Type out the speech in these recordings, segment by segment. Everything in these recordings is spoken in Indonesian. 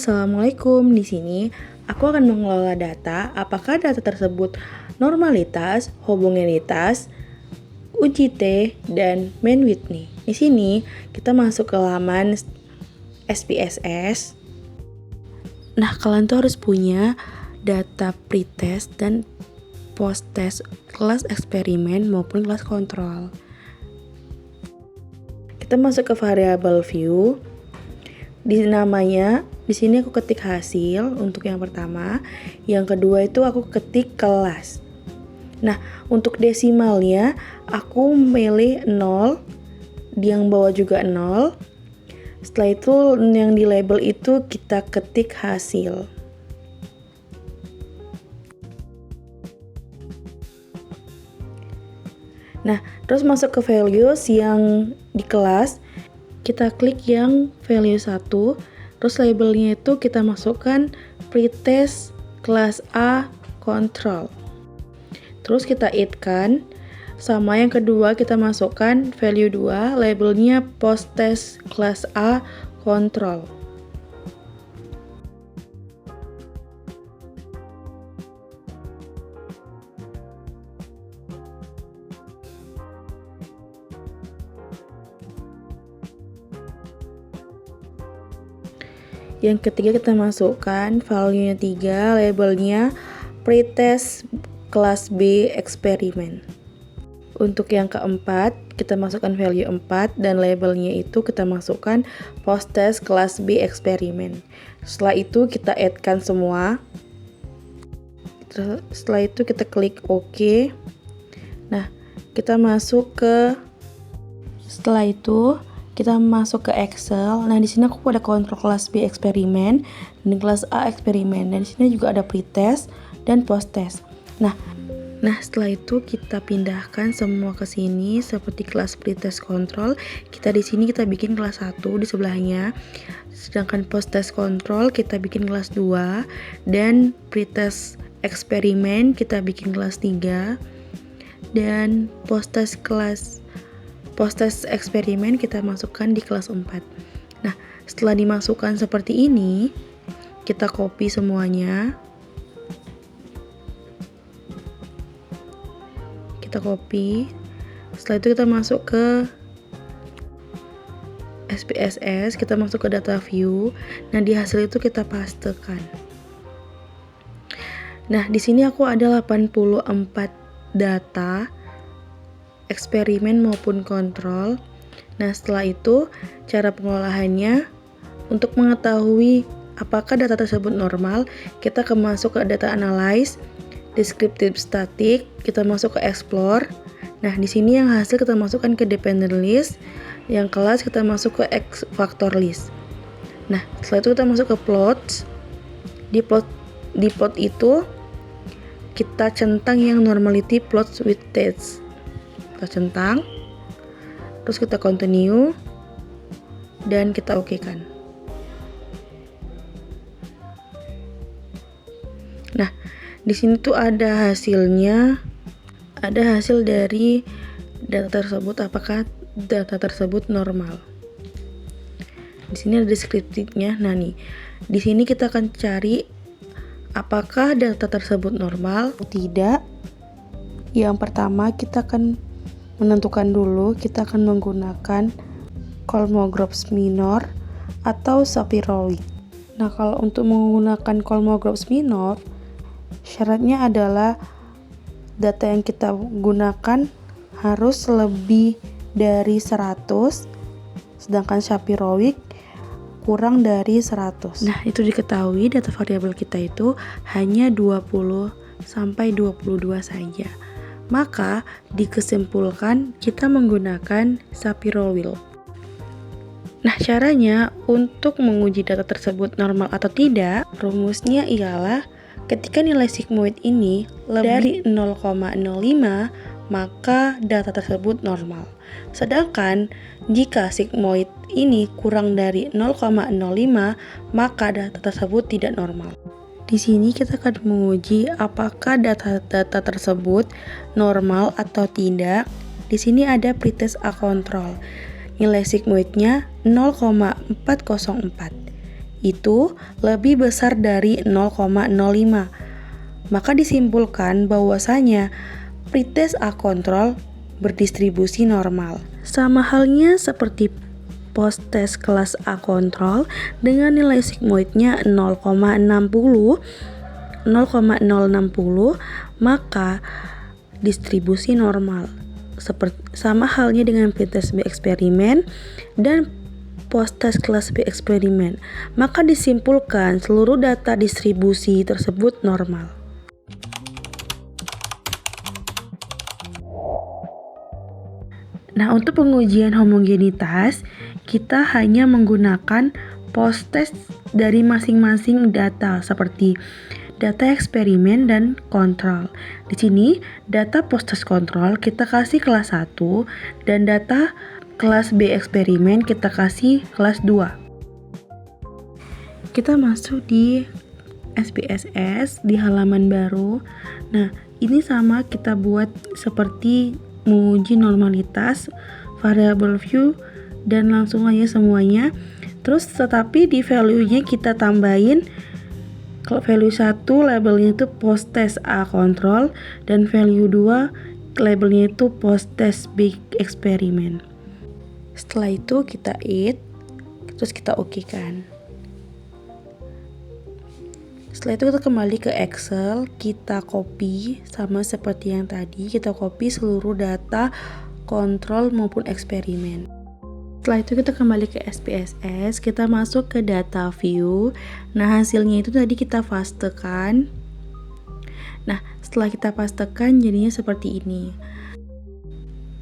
Assalamualaikum. Di sini aku akan mengelola data. Apakah data tersebut normalitas, homogenitas, UGT, dan bandwidth nih. Di sini kita masuk ke laman SPSS. Nah, kalian tuh harus punya data pretest dan post-test kelas eksperimen maupun kelas kontrol. Kita masuk ke variable view. Di sini aku ketik hasil untuk yang pertama. Yang kedua itu aku ketik kelas. Nah, untuk desimalnya aku pilih 0, yang bawah juga 0. Setelah itu yang di label itu kita ketik hasil. Nah, terus masuk ke values yang di kelas. Kita klik yang value 1, terus labelnya itu kita masukkan pretest kelas A control. Terus kita add-kan, sama yang kedua kita masukkan value 2, labelnya post-test kelas A control. Yang ketiga kita masukkan value-nya 3, labelnya pretest kelas B eksperimen. Untuk yang keempat, kita masukkan value 4 dan labelnya itu kita masukkan post-test kelas B eksperimen. Setelah itu kita add-kan semua. Setelah itu kita klik OK. Nah, setelah itu kita masuk ke Excel. Nah, di sini aku ada kontrol kelas B eksperimen dan kelas A eksperimen. Dan di sini juga ada pretest dan post-test. Nah, setelah itu kita pindahkan semua ke sini seperti kelas pretest control. Kita bikin kelas 1 di sebelahnya. Sedangkan post-test control kita bikin kelas 2 dan pretest eksperimen kita bikin kelas 3 dan post-test eksperimen kita masukkan di kelas 4. Nah, setelah dimasukkan seperti ini, kita copy semuanya. Setelah itu kita masuk ke SPSS, kita masuk ke data view. Nah, di hasil itu kita pastekan. Nah, di sini aku ada 84 data eksperimen maupun kontrol. Nah, setelah itu cara pengolahannya untuk mengetahui apakah data tersebut normal, kita masuk ke data analyze, descriptive static, kita masuk ke explore. Nah, di sini yang hasil kita masukkan ke dependent list, yang kelas kita masuk ke X factor list. Nah, setelah itu kita masuk ke plots. Di plot itu kita centang yang normality plots with tests. Kita centang, terus kita continue dan kita oke-kan. Nah, di sini tuh ada hasilnya, ada hasil dari data tersebut, apakah data tersebut normal. Di sini ada deskriptifnya. Nah nih, di sini kita akan cari apakah data tersebut normal atau tidak. Yang pertama kita akan menentukan dulu, kita akan menggunakan Kolmogorov minor atau Shapiro-Wilk. Nah, kalau untuk menggunakan Kolmogorov minor, syaratnya adalah data yang kita gunakan harus lebih dari 100, sedangkan Shapiro-Wilk kurang dari 100. Nah, itu diketahui data variabel kita itu hanya 20 sampai 22 saja. Maka dikesimpulan kita menggunakan Shapiro-Wilk. Nah, caranya untuk menguji data tersebut normal atau tidak, rumusnya ialah ketika nilai sigmoid ini lebih dari 0,05, maka data tersebut normal. Sedangkan jika sigmoid ini kurang dari 0,05, maka data tersebut tidak normal. Di sini kita akan menguji apakah data-data tersebut normal atau tidak. Di sini ada pretest A control. Nilai sigmoidnya 0,404. itu lebih besar dari 0,05. Maka disimpulkan bahwasanya pretest A kontrol berdistribusi normal. Sama halnya seperti post-test kelas A kontrol dengan nilai sigmoidnya 0,060, maka distribusi normal. Sama halnya dengan pretest B eksperimen dan post-test kelas B eksperimen, maka disimpulkan seluruh data distribusi tersebut normal. Nah, untuk pengujian homogenitas, kita hanya menggunakan post-test dari masing-masing data seperti data eksperimen dan kontrol. Di sini, data post-test kontrol kita kasih kelas 1 dan data kelas B eksperimen kita kasih kelas 2. Kita masuk di SPSS di halaman baru. Nah, ini sama kita buat seperti menguji normalitas, variable view, dan langsung aja semuanya. Terus tetapi di value-nya kita tambahin, kalau value 1 labelnya itu post-test A kontrol dan value 2 labelnya itu post-test B eksperimen. Setelah itu kita add, terus kita oke kan. Setelah itu kita kembali ke Excel, kita copy sama seperti yang tadi, kita copy seluruh data kontrol maupun eksperimen. Setelah itu kita kembali ke SPSS, kita masuk ke data view. Nah, hasilnya itu tadi kita pastekan. Nah, setelah kita pastekan jadinya seperti ini.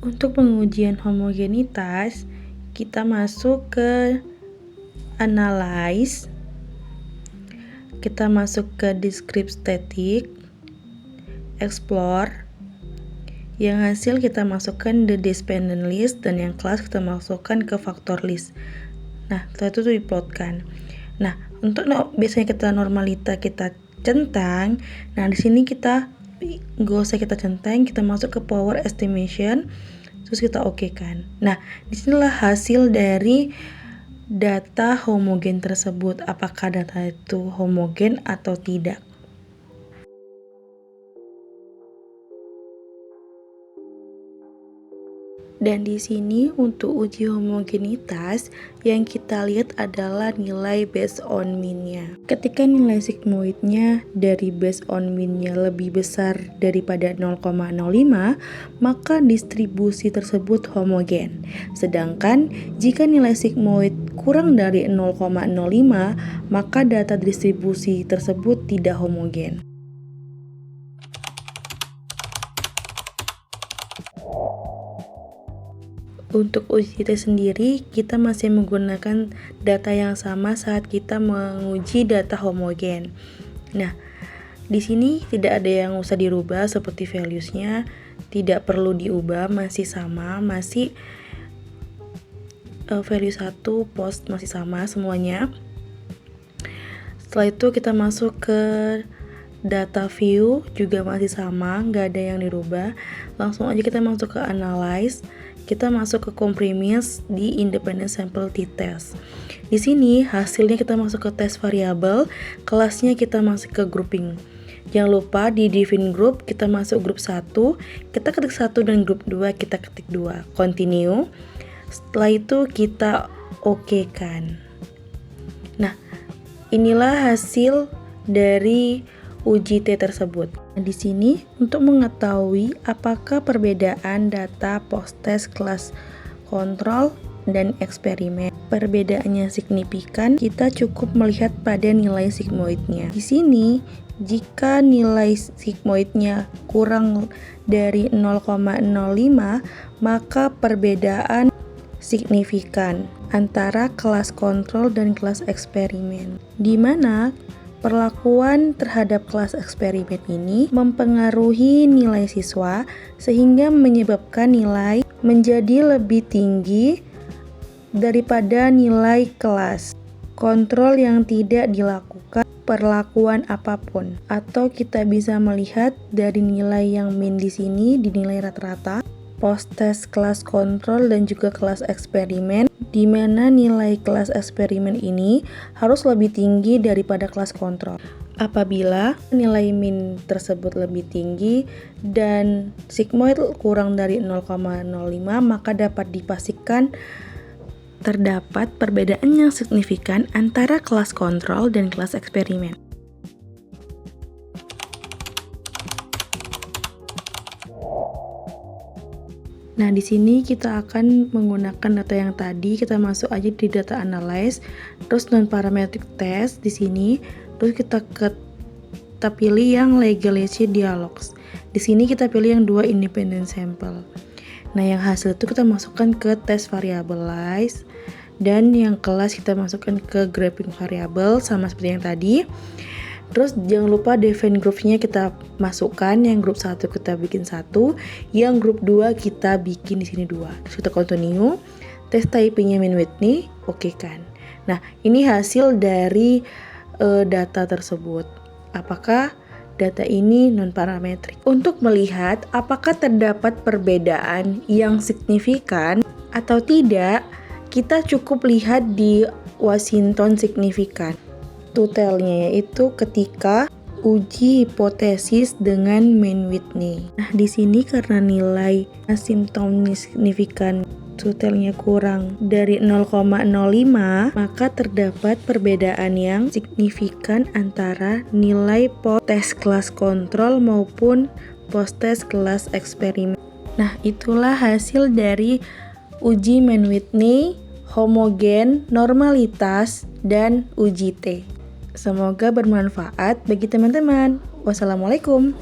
Untuk pengujian homogenitas, kita masuk ke analyze. Kita masuk ke describe static, explore. Yang hasil kita masukkan the dependent list dan yang kelas kita masukkan ke factor list. Nah, setelah itu diplotkan. Nah, untuk biasanya kita normalita kita centang. Nah, di sini kita nggak usah kita centang, kita masuk ke power estimation, terus kita oke kan. Nah, disinilah hasil dari data homogen tersebut, apakah data itu homogen atau tidak. Dan di sini untuk uji homogenitas yang kita lihat adalah nilai based on mean-nya. Ketika nilai sigmoidnya dari based on mean-nya lebih besar daripada 0,05, maka distribusi tersebut homogen. Sedangkan jika nilai sigmoid kurang dari 0,05, maka data distribusi tersebut tidak homogen. Untuk uji tes sendiri, kita masih menggunakan data yang sama saat kita menguji data homogen. Nah, di sini tidak ada yang usah dirubah seperti values-nya, tidak perlu diubah, masih sama, masih value 1 post masih sama semuanya. Setelah itu kita masuk ke data view, juga masih sama, nggak ada yang dirubah. Langsung aja kita masuk ke analyze. Kita masuk ke compromise di independent sample t-test. Di sini hasilnya kita masuk ke test variabel, kelasnya kita masuk ke grouping. Jangan lupa di define group kita masuk grup 1, kita ketik 1 dan grup 2 kita ketik 2. Continue. Setelah itu kita oke kan. Nah, inilah hasil dari uji T tersebut. Nah, di sini untuk mengetahui apakah perbedaan data post-test kelas kontrol dan eksperimen perbedaannya signifikan, kita cukup melihat pada nilai sigmoidnya. Di sini, jika nilai sigmoidnya kurang dari 0,05, maka perbedaan signifikan antara kelas kontrol dan kelas eksperimen, di mana perlakuan terhadap kelas eksperimen ini mempengaruhi nilai siswa sehingga menyebabkan nilai menjadi lebih tinggi daripada nilai kelas kontrol yang tidak dilakukan perlakuan apapun. Atau kita bisa melihat dari nilai yang min di sini, di nilai rata-rata post-test kelas kontrol dan juga kelas eksperimen di mana nilai kelas eksperimen ini harus lebih tinggi daripada kelas kontrol. Apabila nilai min tersebut lebih tinggi dan sigmoid kurang dari 0,05, maka dapat dipastikan terdapat perbedaan yang signifikan antara kelas kontrol dan kelas eksperimen. Nah, di sini kita akan menggunakan data yang tadi, kita masuk aja di data analyze, terus non-parametric test di sini, terus kita pilih yang legality dialogues. Di sini kita pilih yang 2 independent sample. Nah, yang hasil itu kita masukkan ke test variabilize, dan yang kelas kita masukkan ke graphing variable sama seperti yang tadi. Terus jangan lupa define group-nya kita masukkan, yang grup 1 kita bikin 1, yang grup 2 kita bikin di sini 2. Terus kita continue, tes typing-nya min Whitney, oke kan. Nah, ini hasil dari data tersebut. Apakah data ini non-parametric? Untuk melihat apakah terdapat perbedaan yang signifikan atau tidak, kita cukup lihat di Washington signifikan. Tutelnya yaitu ketika uji hipotesis dengan min Whitney. Nah, di sini karena nilai asimptom signifikan tutelnya kurang dari 0,05, maka terdapat perbedaan yang signifikan antara nilai post-tes kelas kontrol maupun post-tes kelas eksperimen. Nah, itulah hasil dari uji min Whitney, homogen, normalitas, dan uji T. Semoga bermanfaat bagi teman-teman. Wassalamualaikum.